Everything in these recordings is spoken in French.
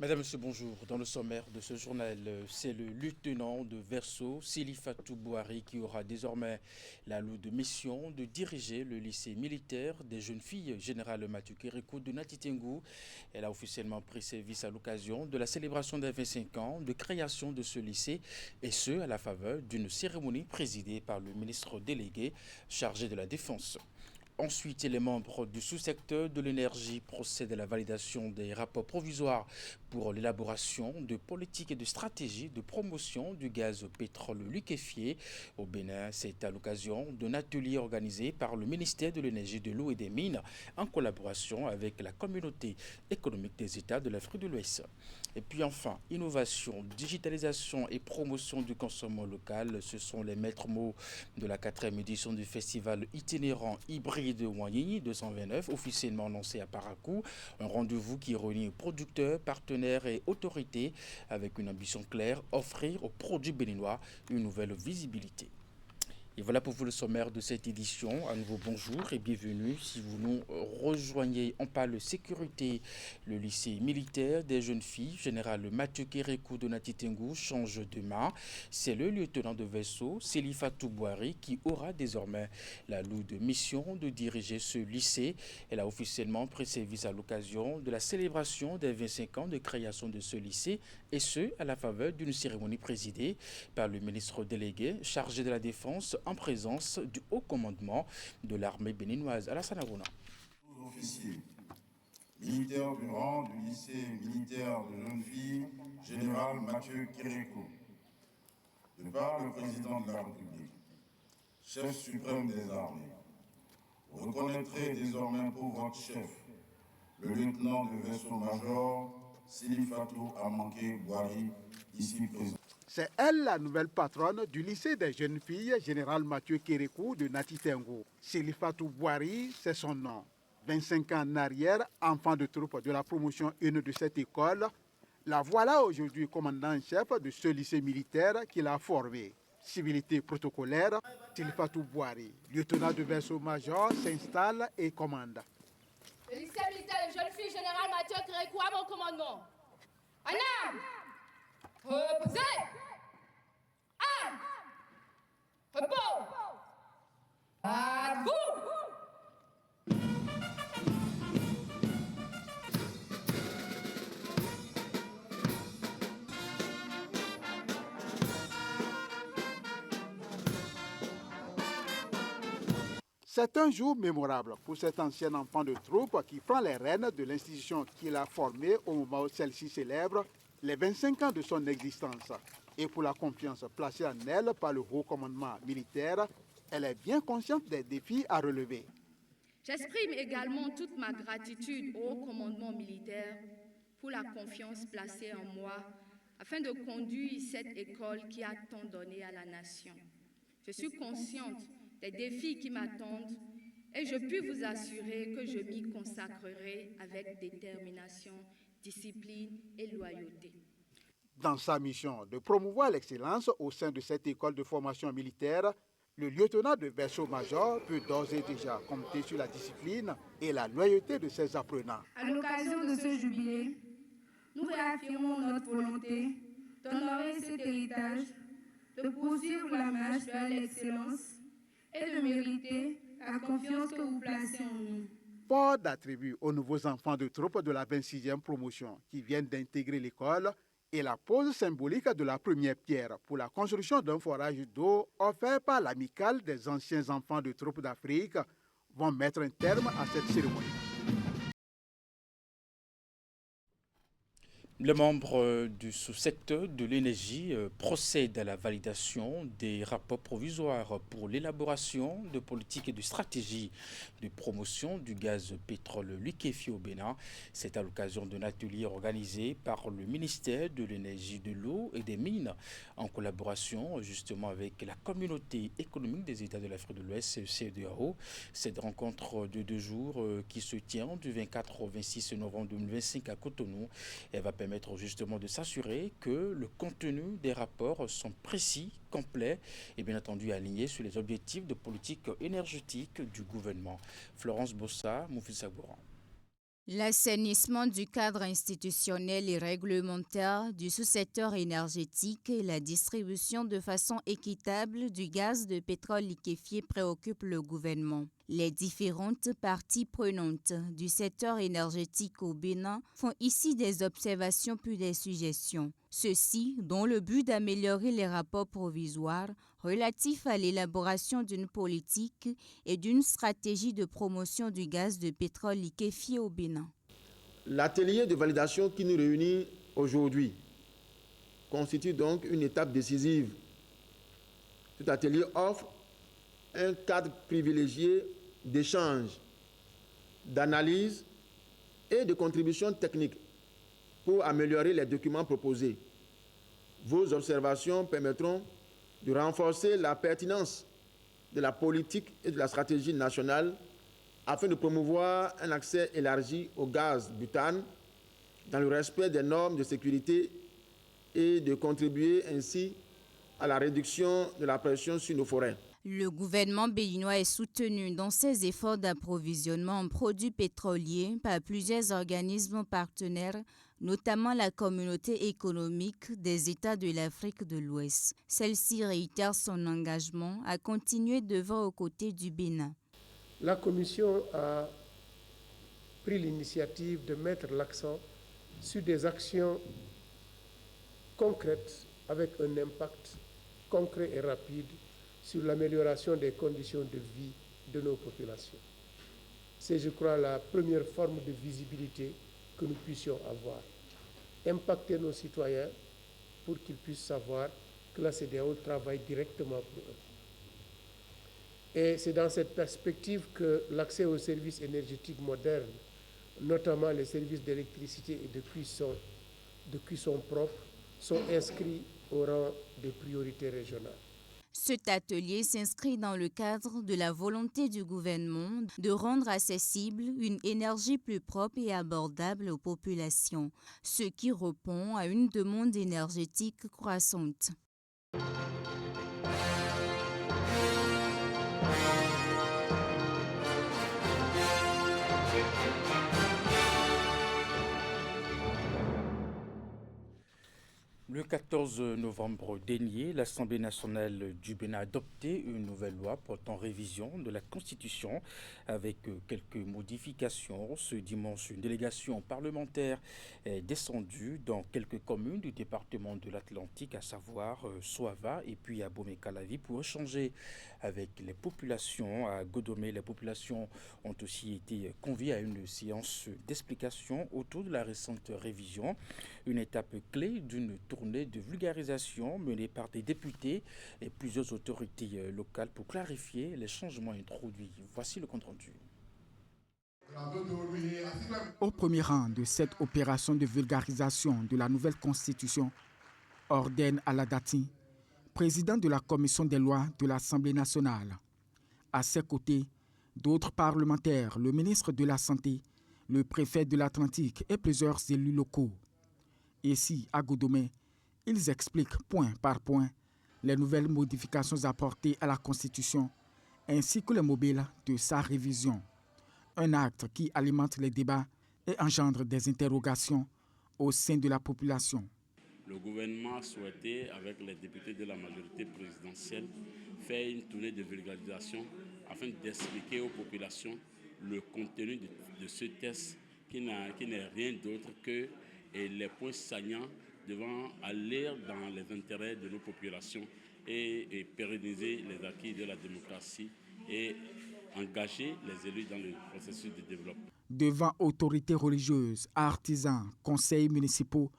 Madame, Monsieur, bonjour. Dans le sommaire de ce journal, c'est le lieutenant de Verseau, Silifatou Bouhari, qui aura désormais la lourde mission de diriger le lycée militaire des jeunes filles général Mathieu Kérékou de Natitengou. Elle a officiellement pris service à l'occasion de la célébration des 25 ans de création de ce lycée, et ce, à la faveur d'une cérémonie présidée par le ministre délégué chargé de la Défense. Ensuite, les membres du sous-secteur de l'énergie procèdent à la validation des rapports provisoires pour l'élaboration de politiques et de stratégies de promotion du gaz au pétrole liquéfié au Bénin. C'est à l'occasion d'un atelier organisé par le ministère de l'énergie, de l'eau et des mines en collaboration avec la communauté économique des États de l'Afrique de l'Ouest. Et puis enfin, innovation, digitalisation et promotion du consommation local, ce sont les maîtres mots de la 4e édition du festival itinérant hybride Wanyini 229, officiellement lancé à Parakou. Un rendez-vous qui réunit producteurs, partenaires et autorités avec une ambition claire, offrir aux produits béninois une nouvelle visibilité. Et voilà pour vous le sommaire de cette édition. À nouveau bonjour et bienvenue. Si vous nous rejoignez, on parle sécurité. Le lycée militaire des jeunes filles, général Mathieu Kérékou de Natitengou, change de main. C'est le lieutenant de vaisseau, Silifatou Bouhari, qui aura désormais la lourde mission de diriger ce lycée. Elle a officiellement pris service à l'occasion de la célébration des 25 ans de création de ce lycée, et ce, à la faveur d'une cérémonie présidée par le ministre délégué chargé de la Défense en présence du haut commandement de l'armée béninoise. Alassane Aruna. Officiers, militaires du rang du lycée militaire de jeunes filles, général Mathieu Kérékou, de par le président de la République, chef suprême des armées, vous reconnaîtrez désormais pour votre chef, le lieutenant de vaisseau-major Silifatou Amanké Bouhari, ici présent. C'est elle la nouvelle patronne du lycée des jeunes filles, général Mathieu Kérékou de Natitengou. Silifatou Bouhari, c'est son nom. 25 ans en arrière, enfant de troupe de la promotion 1 de cette école, la voilà aujourd'hui commandant en chef de ce lycée militaire qu'il a formé. Civilité protocolaire, Silifatou Bouhari, lieutenant de vaisseau-major, s'installe et commande. Le lycée militaire des jeunes filles, général Mathieu Kérékou, à mon commandement. En armes! Reposez! Armes! Repos! À vous! C'est un jour mémorable pour cet ancien enfant de troupe qui prend les rênes de l'institution qu'il a formée au moment où celle-ci célèbre les 25 ans de son existence. Et pour la confiance placée en elle par le haut commandement militaire, elle est bien consciente des défis à relever. J'exprime également toute ma gratitude au haut commandement militaire pour la confiance placée en moi afin de conduire cette école qui a tant donné à la nation. Je suis consciente des défis qui m'attendent et je puis vous assurer que je m'y consacrerai avec détermination, discipline et loyauté. Dans sa mission de promouvoir l'excellence au sein de cette école de formation militaire, le lieutenant de vaisseau-major peut d'ores et déjà compter sur la discipline et la loyauté de ses apprenants. À l'occasion de ce jubilé, nous réaffirmons notre volonté d'honorer cet héritage, de poursuivre la marche vers l'excellence et de mériter la confiance que vous placez en nous. Fort d'attributs aux nouveaux enfants de troupe de la 26e promotion qui viennent d'intégrer l'école et la pose symbolique de la première pierre pour la construction d'un forage d'eau offert par l'amicale des anciens enfants de troupe d'Afrique vont mettre un terme à cette cérémonie. Les membres du sous-secteur de l'énergie procèdent à la validation des rapports provisoires pour l'élaboration de politiques et de stratégies de promotion du gaz pétrole liquéfié au Bénin. C'est à l'occasion d'un atelier organisé par le ministère de l'énergie, de l'eau et des mines en collaboration justement avec la communauté économique des États de l'Afrique de l'Ouest, CEDEAO. Cette rencontre de 2 jours qui se tient du 24 au 26 novembre 2025 à Cotonou, elle va permettre justement de s'assurer que le contenu des rapports sont précis, complets et bien entendu alignés sur les objectifs de politique énergétique du gouvernement. Florence Bossa, Moufil Sabouran. L'assainissement du cadre institutionnel et réglementaire du sous-secteur énergétique et la distribution de façon équitable du gaz de pétrole liquéfié préoccupent le gouvernement. Les différentes parties prenantes du secteur énergétique au Bénin font ici des observations puis des suggestions. Ceci dans le but d'améliorer les rapports provisoires relatifs à l'élaboration d'une politique et d'une stratégie de promotion du gaz de pétrole liquéfié au Bénin. L'atelier de validation qui nous réunit aujourd'hui constitue donc une étape décisive. Cet atelier offre un cadre privilégié d'échange, d'analyse et de contributions techniques pour améliorer les documents proposés. Vos observations permettront de renforcer la pertinence de la politique et de la stratégie nationale afin de promouvoir un accès élargi au gaz butane dans le respect des normes de sécurité et de contribuer ainsi à la réduction de la pression sur nos forêts. Le gouvernement béninois est soutenu dans ses efforts d'approvisionnement en produits pétroliers par plusieurs organismes partenaires, notamment la communauté économique des États de l'Afrique de l'Ouest. Celle-ci réitère son engagement à continuer d'œuvrer aux côtés du Bénin. La Commission a pris l'initiative de mettre l'accent sur des actions concrètes avec un impact concret et rapide sur l'amélioration des conditions de vie de nos populations. C'est, je crois, la première forme de visibilité que nous puissions avoir. Impacter nos citoyens pour qu'ils puissent savoir que la CEDEAO travaille directement pour eux. Et c'est dans cette perspective que l'accès aux services énergétiques modernes, notamment les services d'électricité et de cuisson propre, sont inscrits au rang des priorités régionales. Cet atelier s'inscrit dans le cadre de la volonté du gouvernement de rendre accessible une énergie plus propre et abordable aux populations, ce qui répond à une demande énergétique croissante. Le 14 novembre dernier, l'Assemblée nationale du Bénin a adopté une nouvelle loi portant révision de la Constitution avec quelques modifications. Ce dimanche, une délégation parlementaire est descendue dans quelques communes du département de l'Atlantique, à savoir Soava et puis à Bomé-Calavi, pour échanger avec les populations. À Godomé, les populations ont aussi été conviées à une séance d'explication autour de la récente révision, une étape clé d'une tournée de vulgarisation menée par des députés et plusieurs autorités locales pour clarifier les changements introduits. Voici le compte-rendu. Au premier rang de cette opération de vulgarisation de la nouvelle constitution, Orden Aladati, président de la commission des lois de l'Assemblée nationale. À ses côtés, d'autres parlementaires, le ministre de la Santé, le préfet de l'Atlantique et plusieurs élus locaux. Ici, à Godomé, ils expliquent point par point les nouvelles modifications apportées à la Constitution ainsi que les mobiles de sa révision. Un acte qui alimente les débats et engendre des interrogations au sein de la population. Le gouvernement a souhaité, avec les députés de la majorité présidentielle, faire une tournée de vulgarisation afin d'expliquer aux populations le contenu de ce texte qui n'est rien d'autre que les points saillants devant aller dans les intérêts de nos populations et pérenniser les acquis de la démocratie et engager les élus dans le processus de développement. Devant autorités religieuses, artisans, conseils municipaux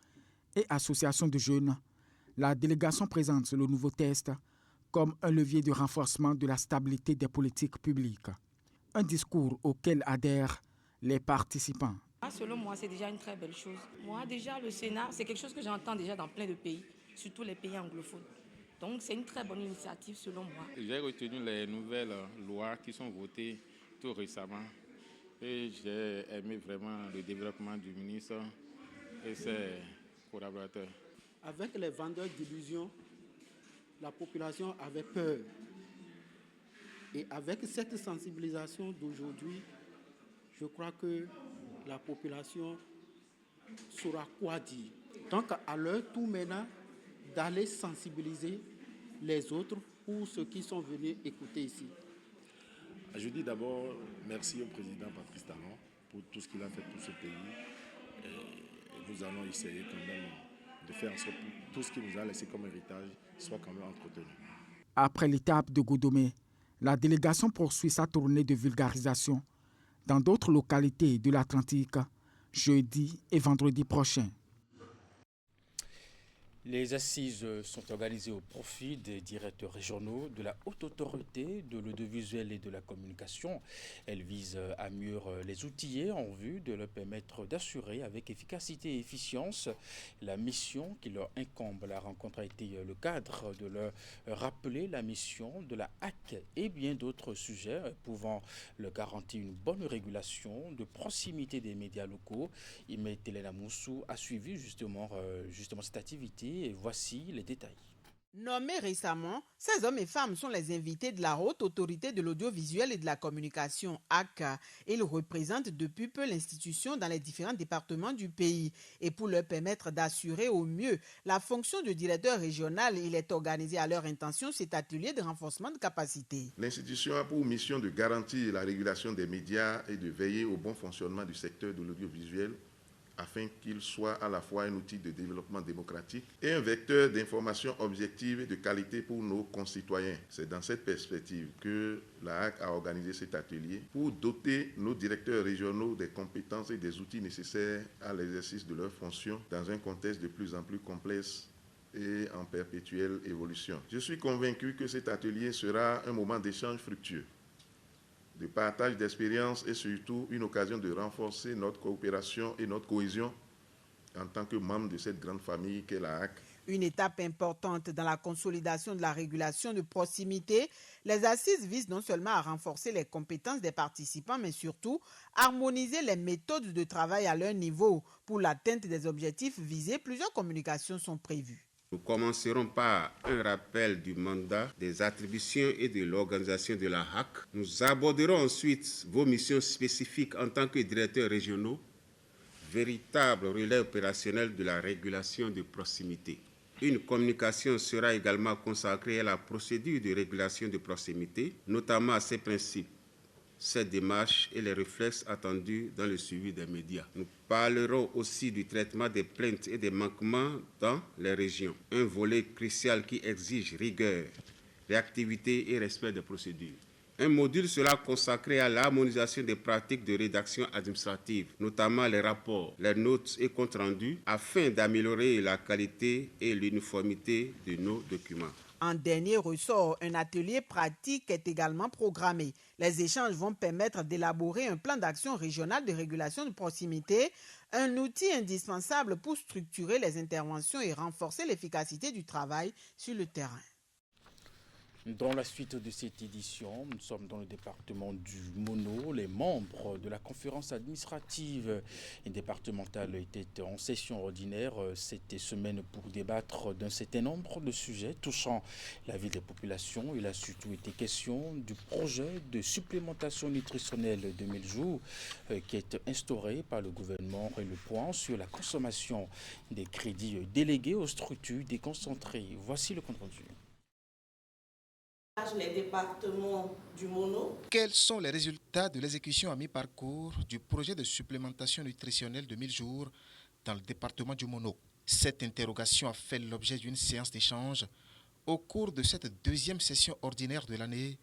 et associations de jeunes, la délégation présente le nouveau texte comme un levier de renforcement de la stabilité des politiques publiques. Un discours auquel adhèrent les participants. Selon moi, c'est déjà une très belle chose. Moi, déjà, le Sénat, c'est quelque chose que j'entends déjà dans plein de pays, surtout les pays anglophones. Donc, c'est une très bonne initiative, selon moi. J'ai retenu les nouvelles lois qui sont votées tout récemment. Et j'ai aimé vraiment le développement du ministre et ses collaborateurs. Avec les vendeurs d'illusions, la population avait peur. Et avec cette sensibilisation d'aujourd'hui, je crois que la population saura quoi dire. Donc à leur tour maintenant d'aller sensibiliser les autres ou ceux qui sont venus écouter ici. Je dis d'abord merci au président Patrice Talon pour tout ce qu'il a fait pour ce pays. Et nous allons essayer quand même de faire en sorte que tout ce qu'il nous a laissé comme héritage soit quand même entretenu. Après l'étape de Godomé, la délégation poursuit sa tournée de vulgarisation dans d'autres localités de l'Atlantique, jeudi et vendredi prochain. Les assises sont organisées au profit des directeurs régionaux de la Haute Autorité de l'audiovisuel et de la communication. Elles visent à mieux les outiller en vue de leur permettre d'assurer avec efficacité et efficience la mission qui leur incombe. La rencontre a été le cadre de leur rappeler la mission de la HAC et bien d'autres sujets pouvant leur garantir une bonne régulation de proximité des médias locaux. Imet Elena Moussou a suivi justement cette activité. Et voici les détails. Nommés récemment, ces hommes et femmes sont les invités de la Haute Autorité de l'audiovisuel et de la communication, HAC. Ils représentent depuis peu l'institution dans les différents départements du pays. Et pour leur permettre d'assurer au mieux la fonction de directeur régional, il est organisé à leur intention cet atelier de renforcement de capacité. L'institution a pour mission de garantir la régulation des médias et de veiller au bon fonctionnement du secteur de l'audiovisuel, afin qu'il soit à la fois un outil de développement démocratique et un vecteur d'information objective et de qualité pour nos concitoyens. C'est dans cette perspective que la HAC a organisé cet atelier pour doter nos directeurs régionaux des compétences et des outils nécessaires à l'exercice de leurs fonctions dans un contexte de plus en plus complexe et en perpétuelle évolution. Je suis convaincu que cet atelier sera un moment d'échange fructueux, de partage d'expériences et surtout une occasion de renforcer notre coopération et notre cohésion en tant que membre de cette grande famille qu'est la HAC. Une étape importante dans la consolidation de la régulation de proximité, les assises visent non seulement à renforcer les compétences des participants, mais surtout harmoniser les méthodes de travail à leur niveau. Pour l'atteinte des objectifs visés, plusieurs communications sont prévues. Nous commencerons par un rappel du mandat, des attributions et de l'organisation de la HAC. Nous aborderons ensuite vos missions spécifiques en tant que directeurs régionaux, véritable relais opérationnel de la régulation de proximité. Une communication sera également consacrée à la procédure de régulation de proximité, notamment à ses principes, cette démarche et les réflexes attendus dans le suivi des médias. Nous parlerons aussi du traitement des plaintes et des manquements dans les régions, un volet crucial qui exige rigueur, réactivité et respect des procédures. Un module sera consacré à l'harmonisation des pratiques de rédaction administrative, notamment les rapports, les notes et comptes rendus, afin d'améliorer la qualité et l'uniformité de nos documents. En dernier ressort, un atelier pratique est également programmé. Les échanges vont permettre d'élaborer un plan d'action régional de régulation de proximité, un outil indispensable pour structurer les interventions et renforcer l'efficacité du travail sur le terrain. Dans la suite de cette édition, nous sommes dans le département du Mono. Les membres de la conférence administrative et départementale étaient en session ordinaire cette semaine pour débattre d'un certain nombre de sujets touchant la vie des populations. Il a surtout été question du projet de supplémentation nutritionnelle de 1000 jours qui est instauré par le gouvernement et le point sur la consommation des crédits délégués aux structures déconcentrées. Voici le compte rendu. Les départements du Mono. Quels sont les résultats de l'exécution à mi-parcours du projet de supplémentation nutritionnelle de 1000 jours dans le département du Mono? Cette interrogation a fait l'objet d'une séance d'échange au cours de cette deuxième session ordinaire de l'année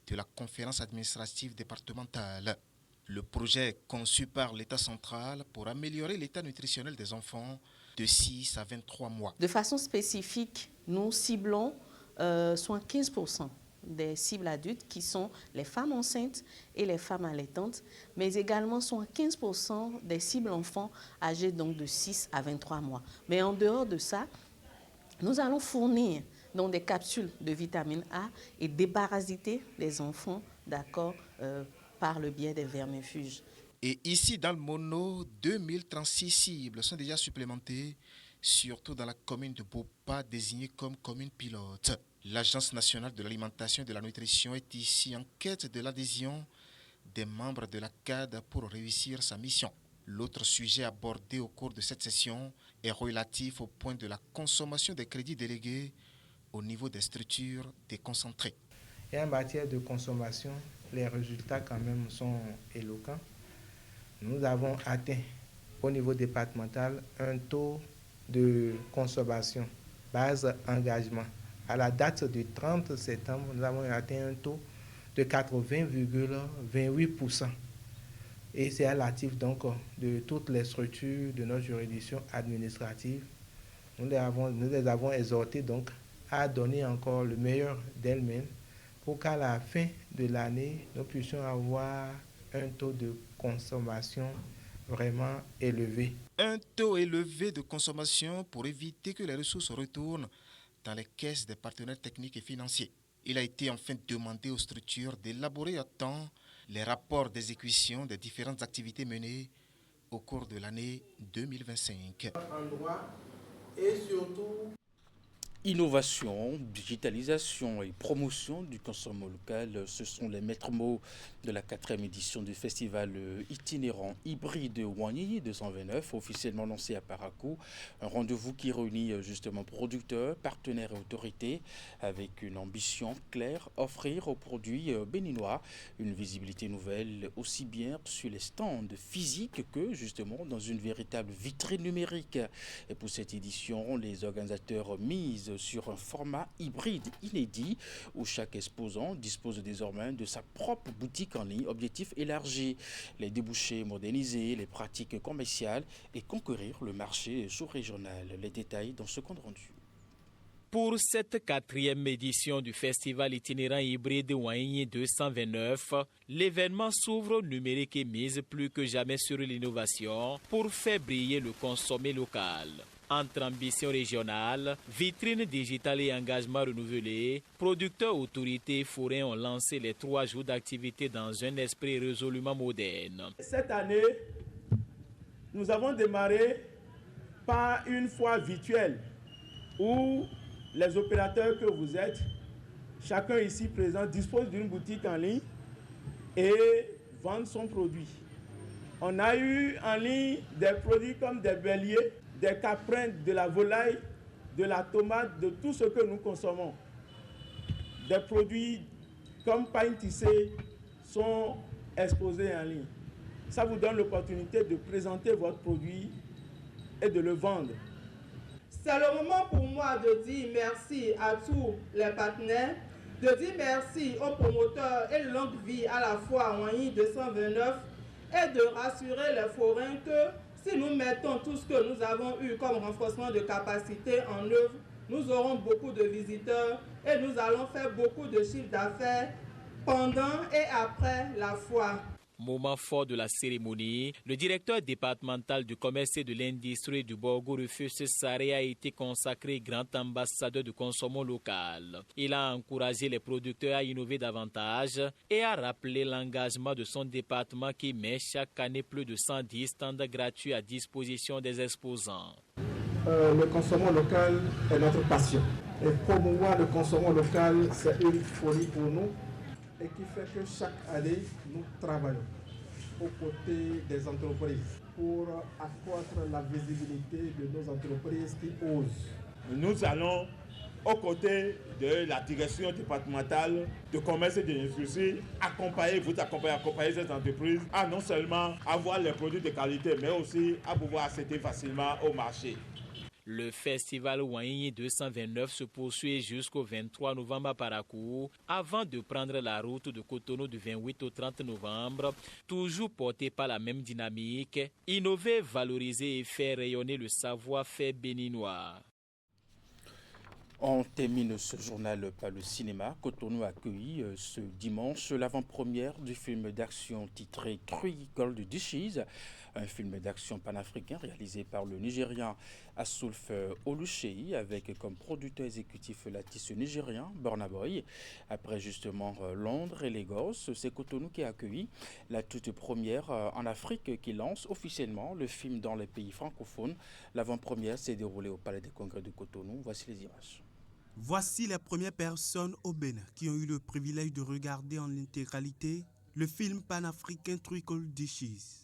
de la conférence administrative départementale. Le projet est conçu par l'État central pour améliorer l'état nutritionnel des enfants de 6 à 23 mois. De façon spécifique, nous ciblons 75% des cibles adultes qui sont les femmes enceintes et les femmes allaitantes, mais également 15% des cibles enfants âgés donc de 6 à 23 mois. Mais en dehors de ça, nous allons fournir donc des capsules de vitamine A et déparasiter les enfants, par le biais des vermifuges. Et ici, dans le Mono, 2036 cibles sont déjà supplémentées, surtout dans la commune de Bopa, désignée comme commune pilote. L'Agence nationale de l'alimentation et de la nutrition est ici en quête de l'adhésion des membres de la CAD pour réussir sa mission. L'autre sujet abordé au cours de cette session est relatif au point de la consommation des crédits délégués au niveau des structures déconcentrées. Et en matière de consommation, les résultats quand même sont éloquents. Nous avons atteint au niveau départemental un taux de consommation base engagement. À la date du 30 septembre, nous avons atteint un taux de 80,28%. Et c'est relatif donc de toutes les structures de notre juridiction administrative. Nous les avons exhortés donc à donner encore le meilleur d'elles-mêmes pour qu'à la fin de l'année, nous puissions avoir un taux de consommation vraiment élevé. Un taux élevé de consommation pour éviter que les ressources retournent dans les caisses des partenaires techniques et financiers. Il a été enfin demandé aux structures d'élaborer à temps les rapports d'exécution des différentes activités menées au cours de l'année 2025. Et surtout, innovation, digitalisation et promotion du consommation local, ce sont les maîtres mots de la 4e édition du festival itinérant hybride Wanyi 229, officiellement lancé à Parakou. Un rendez-vous qui réunit justement producteurs, partenaires et autorités avec une ambition claire, offrir aux produits béninois une visibilité nouvelle aussi bien sur les stands physiques que justement dans une véritable vitrine numérique. Et pour cette édition, les organisateurs misent sur un format hybride inédit où chaque exposant dispose désormais de sa propre boutique en ligne, objectif élargi, les débouchés modernisés, les pratiques commerciales et conquérir le marché sous-régional. Les détails dans ce compte rendu. Pour cette 4e édition du festival itinérant hybride Wanyi 229, l'événement s'ouvre au numérique et mise plus que jamais sur l'innovation pour faire briller le consommé local. Entre ambition régionale, vitrine digitale et engagement renouvelé, producteurs, autorités et forains ont lancé les 3 jours d'activité dans un esprit résolument moderne. Cette année, nous avons démarré par une foire virtuelle où les opérateurs que vous êtes, chacun ici présent, dispose d'une boutique en ligne et vend son produit. On a eu en ligne des produits comme des béliers, des caprins, de la volaille, de la tomate, de tout ce que nous consommons. Des produits comme pain tissé sont exposés en ligne. Ça vous donne l'opportunité de présenter votre produit et de le vendre. C'est le moment pour moi de dire merci à tous les partenaires, de dire merci aux promoteurs et longue vie à la fois à Wanyi 229 et de rassurer les forains que si nous mettons tout ce que nous avons eu comme renforcement de capacité en œuvre, nous aurons beaucoup de visiteurs et nous allons faire beaucoup de chiffres d'affaires pendant et après la foire. Moment fort de la cérémonie, le directeur départemental du commerce et de l'industrie du Borgo Rufus Saré a été consacré grand ambassadeur du consommation local. Il a encouragé les producteurs à innover davantage et a rappelé l'engagement de son département qui met chaque année plus de 110 stands gratuits à disposition des exposants. Le consommation local est notre passion. Et promouvoir le consommation local, c'est une folie pour nous. Et qui fait que chaque année, nous travaillons aux côtés des entreprises pour accroître la visibilité de nos entreprises qui osent. Nous allons, aux côtés de la direction départementale de commerce et de l'industrie, accompagner ces entreprises à non seulement avoir les produits de qualité, mais aussi à pouvoir accéder facilement au marché. Le festival Wanyi 229 se poursuit jusqu'au 23 novembre à Parakou, avant de prendre la route de Cotonou du 28 au 30 novembre, toujours porté par la même dynamique, innover, valoriser et faire rayonner le savoir-faire béninois. On termine ce journal par le cinéma. Cotonou a accueilli ce dimanche l'avant-première du film d'action titré Three Gold Dishes, un film d'action panafricain réalisé par le Nigérian Assoulf Oluseyi avec comme producteur exécutif l'artiste nigérien Burna Boy. Après justement Londres et Lagos, c'est Cotonou qui a accueilli la toute première en Afrique qui lance officiellement le film dans les pays francophones. L'avant-première s'est déroulée au Palais des Congrès de Cotonou. Voici les images. Voici les premières personnes au Bénin qui ont eu le privilège de regarder en intégralité le film panafricain Three Gold Dishes.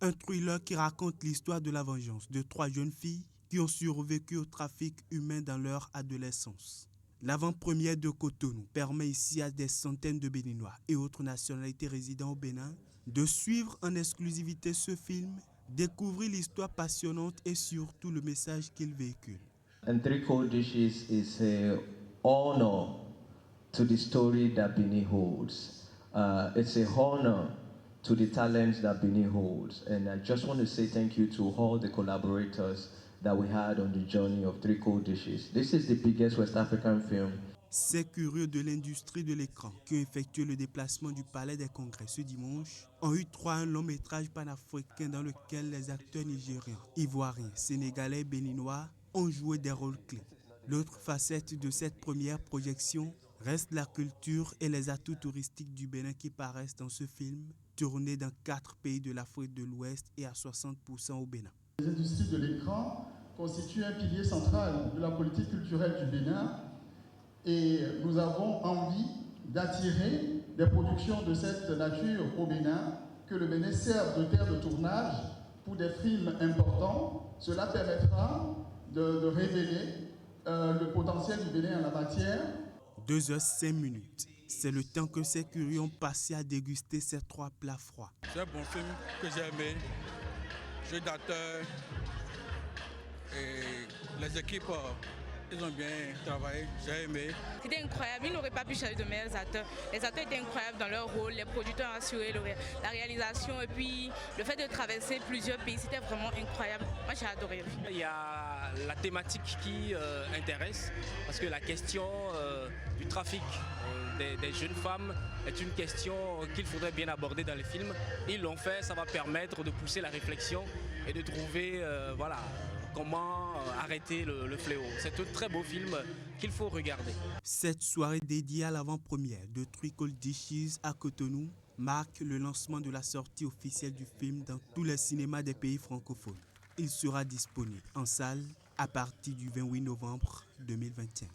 Un thriller qui raconte l'histoire de la vengeance de 3 jeunes filles qui ont survécu au trafic humain dans leur adolescence. L'avant-première de Cotonou permet ici à des centaines de Béninois et autres nationalités résidant au Bénin de suivre en exclusivité ce film, découvrir l'histoire passionnante et surtout le message qu'il véhicule. And 3 Cold Dishes is an honor to the story that Benin holds. It's a honor to the talents that Benin holds. And I just want to say thank you to all the collaborators that we had on the journey of 3 Cold Dishes. This is the biggest West African film. Ces curieux de l'industrie de l'écran qui ont effectué le déplacement du Palais des Congrès ce dimanche ont eu droit à un long métrage panafricain dans lequel les acteurs nigériens, ivoiriens, sénégalais et béninois ont joué des rôles clés. L'autre facette de cette première projection reste la culture et les atouts touristiques du Bénin qui paraissent dans ce film, tourné dans 4 pays de l'Afrique de l'Ouest et à 60% au Bénin. Les industries de l'écran constituent un pilier central de la politique culturelle du Bénin et nous avons envie d'attirer des productions de cette nature au Bénin, que le Bénin serve de terre de tournage pour des films importants. Cela permettra de révéler le potentiel du Bénin en la matière. 2h05, c'est le temps que ces curieux ont passé à déguster ces 3 plats froids. C'est un bon film que j'ai aimé. Jeu d'acteurs et les équipes, ils ont bien travaillé, j'ai aimé. C'était incroyable, ils n'auraient pas pu choisir de meilleurs acteurs. Les acteurs étaient incroyables dans leur rôle, les producteurs ont assuré la réalisation et puis le fait de traverser plusieurs pays, c'était vraiment incroyable. Moi j'ai adoré. Il y a la thématique qui intéresse parce que la question du trafic des jeunes femmes est une question qu'il faudrait bien aborder dans les films. Ils l'ont fait, ça va permettre de pousser la réflexion et de trouver comment arrêter le fléau. C'est un très beau film qu'il faut regarder. Cette soirée dédiée à l'avant-première de 3 Cold Dishes à Cotonou marque le lancement de la sortie officielle du film dans tous les cinémas des pays francophones. Il sera disponible en salle à partir du 28 novembre 2021.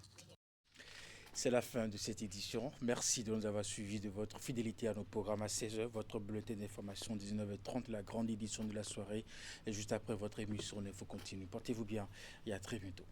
C'est la fin de cette édition. Merci de nous avoir suivis, de votre fidélité à nos programmes à 16h, votre bulletin d'information 19h30, la grande édition de la soirée. Et juste après votre émission, il faut continuer. Portez-vous bien et à très bientôt.